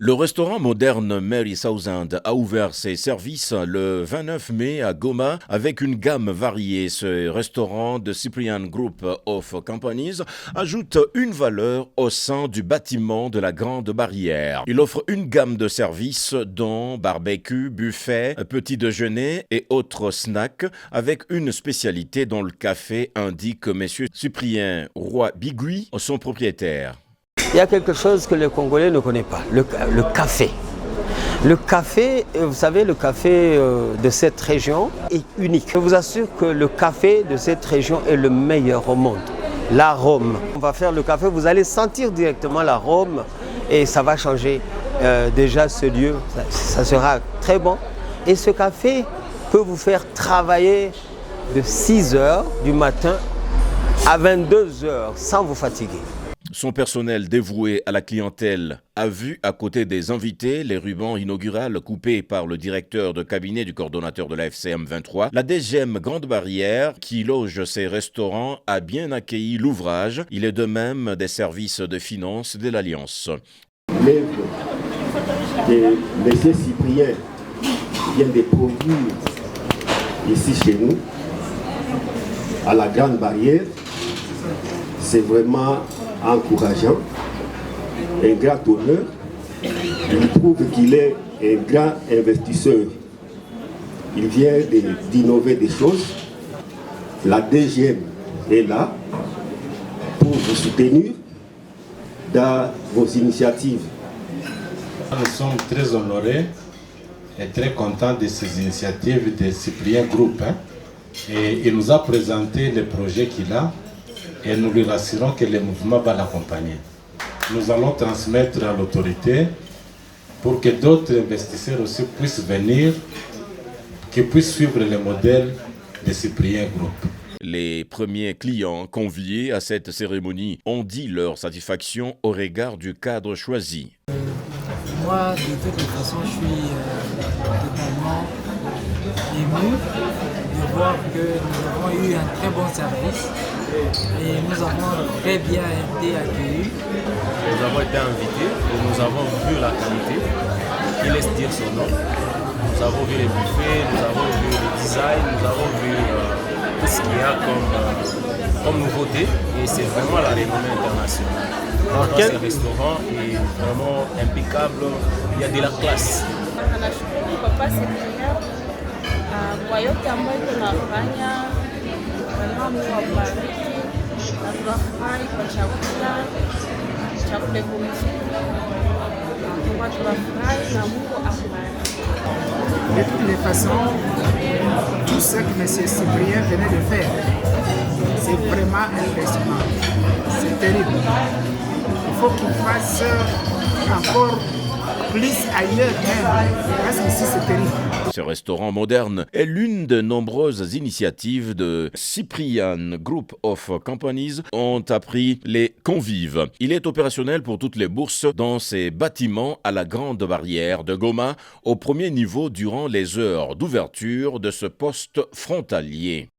Le restaurant moderne Mary Southend a ouvert ses services le 29 mai à Goma avec une gamme variée. Ce restaurant de Cyprian Group of Companies ajoute une valeur au sein du bâtiment de la Grande Barrière. Il offre une gamme de services dont barbecue, buffet, petit déjeuner et autres snacks avec une spécialité dans le café, indique M. Cyprien Roy Bigui, son propriétaire. Il y a quelque chose que les Congolais ne connaissent pas, le café. Le café, vous savez, le café de cette région est unique. Je vous assure que le café de cette région est le meilleur au monde. L'arôme. On va faire le café, vous allez sentir directement l'arôme et ça va changer déjà ce lieu. Ça sera très bon. Et ce café peut vous faire travailler de 6 heures du matin à 22 heures sans vous fatiguer. Son personnel dévoué à la clientèle a vu à côté des invités les rubans inaugurales coupés par le directeur de cabinet du coordonnateur de la FCM 23. La DGM Grande Barrière, qui loge ses restaurants, a bien accueilli l'ouvrage. Il est de même des services de finance de l'Alliance. L'œuvre de M. Cyprien vient de produire ici chez nous, à la Grande Barrière. C'est vraiment encourageant, un grand honneur. Il prouve qu'il est un grand investisseur. Il vient d'innover des choses. La DGM est là pour vous soutenir dans vos initiatives. Nous sommes très honorés et très contents de ces initiatives de Cyprien Group. Et il nous a présenté les projets qu'il a. Et nous lui rassurons que le mouvement va l'accompagner. Nous allons transmettre à l'autorité pour que d'autres investisseurs aussi puissent venir, qui puissent suivre le modèle de Cyprien Group. Les premiers clients conviés à cette cérémonie ont dit leur satisfaction au regard du cadre choisi. Moi, de toute façon, je suis totalement ému de voir que nous avons eu un très bon service et nous avons très bien été accueillis. Nous avons été invités et nous avons vu la qualité qui laisse dire son nom. Nous avons vu les buffets, nous avons vu le design, nous avons vu tout ce qu'il y a comme nouveauté et c'est vraiment la renommée internationale. Ce restaurant est vraiment impeccable, il y a de la classe. Nashukuru Papa Cyprien kwa yote ambayo tunafanya, na Mungu awabariki na tunafurahi kwa chakula kumzuri, tunafurahi na Mungu awabariki. De toutes les façons, tout ce que M. Cyprien venait de faire, c'est vraiment impressionnant. C'est terrible. Il faut qu'il fasse encore plus ailleurs même, parce qu'ici c'est terrible. Ce restaurant moderne est l'une de nombreuses initiatives de Cyprian Group of Companies ont appris les convives. Il est opérationnel pour toutes les bourses dans ses bâtiments à la Grande Barrière de Goma au premier niveau durant les heures d'ouverture de ce poste frontalier.